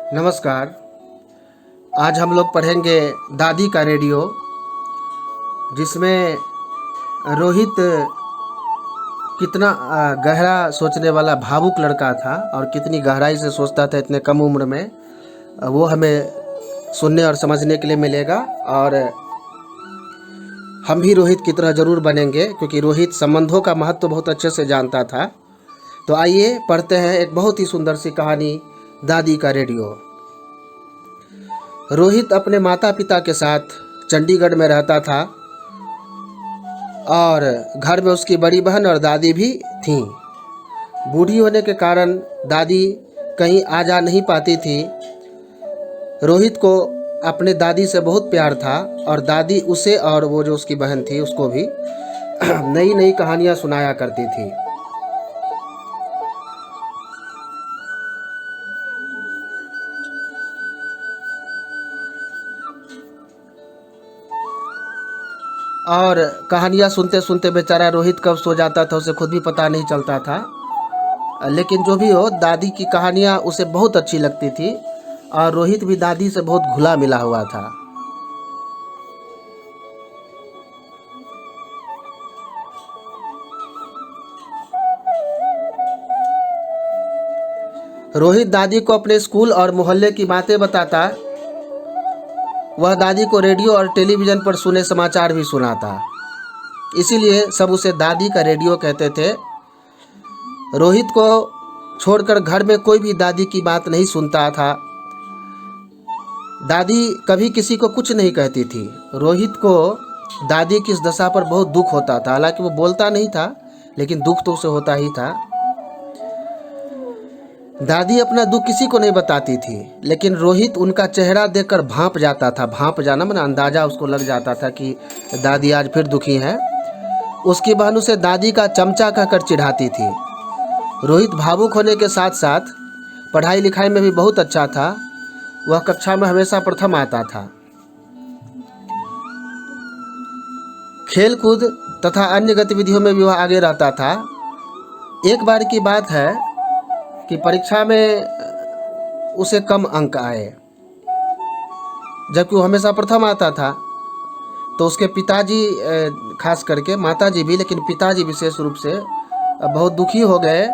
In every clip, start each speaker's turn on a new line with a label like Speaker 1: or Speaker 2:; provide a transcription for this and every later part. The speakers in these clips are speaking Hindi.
Speaker 1: नमस्कार। आज हम लोग पढ़ेंगे दादी का रेडियो, जिसमें रोहित कितना गहरा सोचने वाला भावुक लड़का था और कितनी गहराई से सोचता था इतने कम उम्र में। वो हमें सुनने और समझने के लिए मिलेगा और हम भी रोहित की तरह ज़रूर बनेंगे, क्योंकि रोहित संबंधों का महत्व बहुत अच्छे से जानता था। तो आइए पढ़ते हैं एक बहुत ही सुंदर सी कहानी, दादी का रेडियो। रोहित अपने माता पिता के साथ चंडीगढ़ में रहता था और घर में उसकी बड़ी बहन और दादी भी थीं। बूढ़ी होने के कारण दादी कहीं आ जा नहीं पाती थी। रोहित को अपने दादी से बहुत प्यार था और दादी उसे और वो जो उसकी बहन थी उसको भी नई नई कहानियाँ सुनाया करती थी। और कहानियाँ सुनते सुनते बेचारा रोहित कब सो जाता था उसे खुद भी पता नहीं चलता था। लेकिन जो भी हो, दादी की कहानियाँ उसे बहुत अच्छी लगती थी और रोहित भी दादी से बहुत घुला मिला हुआ था। रोहित दादी को अपने स्कूल और मोहल्ले की बातें बताता। वह दादी को रेडियो और टेलीविज़न पर सुने समाचार भी सुनाता, इसीलिए सब उसे दादी का रेडियो कहते थे। रोहित को छोड़कर घर में कोई भी दादी की बात नहीं सुनता था। दादी कभी किसी को कुछ नहीं कहती थी। रोहित को दादी की इस दशा पर बहुत दुख होता था। हालांकि वो बोलता नहीं था, लेकिन दुख तो उसे होता ही था। दादी अपना दुख किसी को नहीं बताती थी, लेकिन रोहित उनका चेहरा देखकर भांप जाता था। भांप जाना माना अंदाज़ा उसको लग जाता था कि दादी आज फिर दुखी है। उसकी बहन उसे दादी का चमचा कहकर चिढ़ाती थी। रोहित भावुक होने के साथ साथ पढ़ाई लिखाई में भी बहुत अच्छा था। वह कक्षा में हमेशा प्रथम आता था। खेल कूद तथा अन्य गतिविधियों में भी वह आगे रहता था। एक बार की बात है कि परीक्षा में उसे कम अंक आए, जबकि वो हमेशा प्रथम आता था। तो उसके पिताजी, खास करके माताजी भी, लेकिन पिताजी विशेष रूप से बहुत दुखी हो गए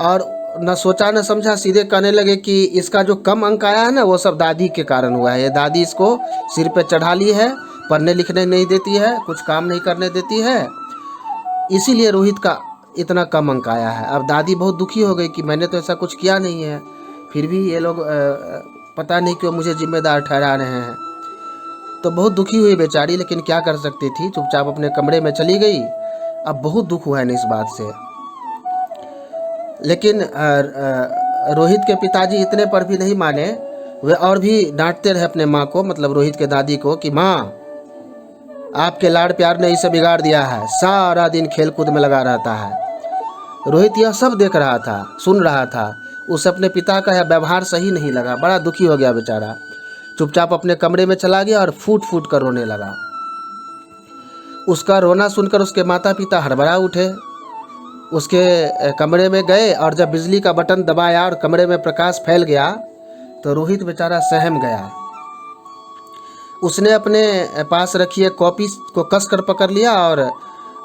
Speaker 1: और न सोचा न समझा सीधे कहने लगे कि इसका जो कम अंक आया है ना, वो सब दादी के कारण हुआ है। ये दादी इसको सिर पे चढ़ा ली है, पढ़ने लिखने नहीं देती है, कुछ काम नहीं करने देती है, इसीलिए रोहित का इतना कम अंक आया है। अब दादी बहुत दुखी हो गई कि मैंने तो ऐसा कुछ किया नहीं है, फिर भी ये लोग पता नहीं क्यों मुझे जिम्मेदार ठहरा रहे हैं। तो बहुत दुखी हुई बेचारी, लेकिन क्या कर सकती थी, चुपचाप अपने कमरे में चली गई। अब बहुत दुख हुआ है इस बात से। लेकिन रोहित के पिताजी इतने पर भी नहीं माने। वे और भी डांटते रहे अपने माँ को, मतलब रोहित के दादी को, कि माँ, आपके लाड़ प्यार ने इसे बिगाड़ दिया है, सारा दिन खेल कूद में लगा रहता है। रोहित यह सब देख रहा था, सुन रहा था। उसे अपने पिता का यह व्यवहार सही नहीं लगा। बड़ा दुखी हो गया बेचारा। चुपचाप अपने कमरे में चला गया और फूट फूट कर रोने लगा। उसका रोना सुनकर उसके माता पिता हड़बड़ा उठे। उसके कमरे में गए और जब बिजली का बटन दबाया और कमरे में प्रकाश फैल गया तो रोहित बेचारा सहम गया। उसने अपने पास रखी एक कॉपी को कसकर पकड़ लिया और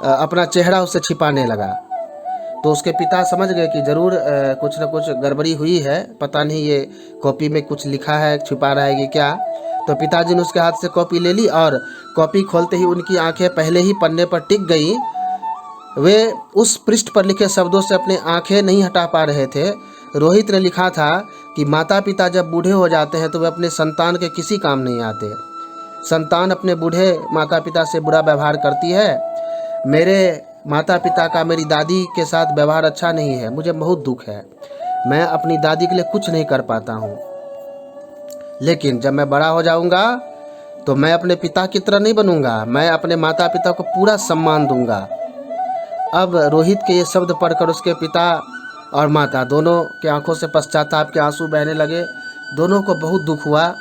Speaker 1: अपना चेहरा उससे छिपाने लगा। तो उसके पिता समझ गए कि ज़रूर कुछ न कुछ गड़बड़ी हुई है, पता नहीं ये कॉपी में कुछ लिखा है, छिपा रहा है कि क्या। तो पिताजी ने उसके हाथ से कॉपी ले ली और कॉपी खोलते ही उनकी आंखें पहले ही पन्ने पर टिक गई। वे उस पृष्ठ पर लिखे शब्दों से अपनी आंखें नहीं हटा पा रहे थे। रोहित ने लिखा था कि माता पिता जब बूढ़े हो जाते हैं तो वे अपने संतान के किसी काम नहीं आते। संतान अपने बूढ़े माता पिता से बुरा व्यवहार करती है। मेरे माता पिता का मेरी दादी के साथ व्यवहार अच्छा नहीं है, मुझे बहुत दुख है। मैं अपनी दादी के लिए कुछ नहीं कर पाता हूँ, लेकिन जब मैं बड़ा हो जाऊँगा तो मैं अपने पिता की तरह नहीं बनूँगा। मैं अपने माता पिता को पूरा सम्मान दूँगा। अब रोहित के ये शब्द पढ़कर उसके पिता और माता दोनों की आंखों से पश्चाताप के आंसू बहने लगे। दोनों को बहुत दुख हुआ।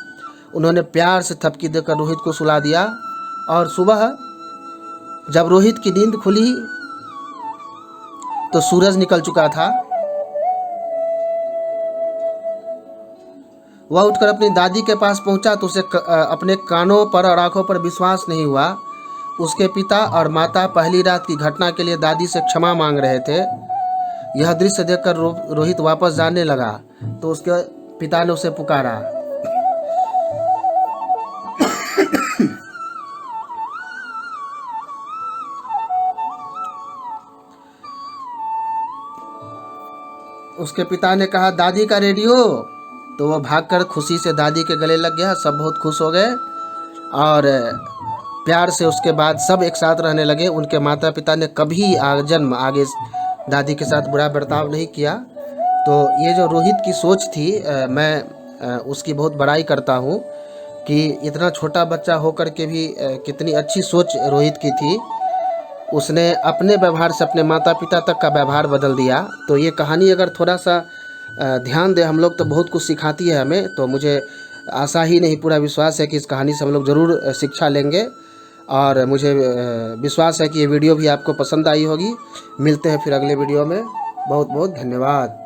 Speaker 1: उन्होंने प्यार से थपकी देकर रोहित को सुला दिया और सुबह जब रोहित की नींद खुली तो सूरज निकल चुका था। वह उठकर अपनी दादी के पास पहुंचा तो उसे अपने कानों पर और आंखों पर विश्वास नहीं हुआ। उसके पिता और माता पहली रात की घटना के लिए दादी से क्षमा मांग रहे थे। यह दृश्य देखकर रोहित वापस जाने लगा तो उसके पिता ने उसे पुकारा। उसके पिता ने कहा, दादी का रेडियो। तो वह भागकर खुशी से दादी के गले लग गया। सब बहुत खुश हो गए और प्यार से उसके बाद सब एक साथ रहने लगे। उनके माता पिता ने कभी जन्म आगे दादी के साथ बुरा बर्ताव नहीं किया। तो ये जो रोहित की सोच थी, मैं उसकी बहुत बड़ाई करता हूँ कि इतना छोटा बच्चा होकर के भी कितनी अच्छी सोच रोहित की थी। उसने अपने व्यवहार से अपने माता पिता तक का व्यवहार बदल दिया। तो ये कहानी अगर थोड़ा सा ध्यान दे हम लोग तो बहुत कुछ सिखाती है हमें। तो मुझे आशा ही नहीं पूरा विश्वास है कि इस कहानी से हम लोग ज़रूर शिक्षा लेंगे और मुझे विश्वास है कि ये वीडियो भी आपको पसंद आई होगी। मिलते हैं फिर अगले वीडियो में। बहुत बहुत धन्यवाद।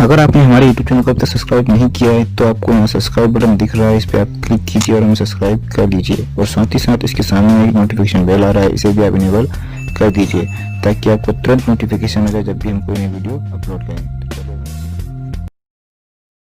Speaker 2: अगर आपने हमारे YouTube चैनल को अब तक सब्सक्राइब नहीं किया है तो आपको यहाँ सब्सक्राइब बटन दिख रहा है, इस पर आप क्लिक कीजिए और हमें सब्सक्राइब कर लीजिए। और साथ ही साथ इसके सामने एक नोटिफिकेशन बेल आ रहा है, इसे भी आप इनेबल कर दीजिए ताकि आपको तुरंत नोटिफिकेशन मिले जब भी हम कोई नई वीडियो अपलोड करें।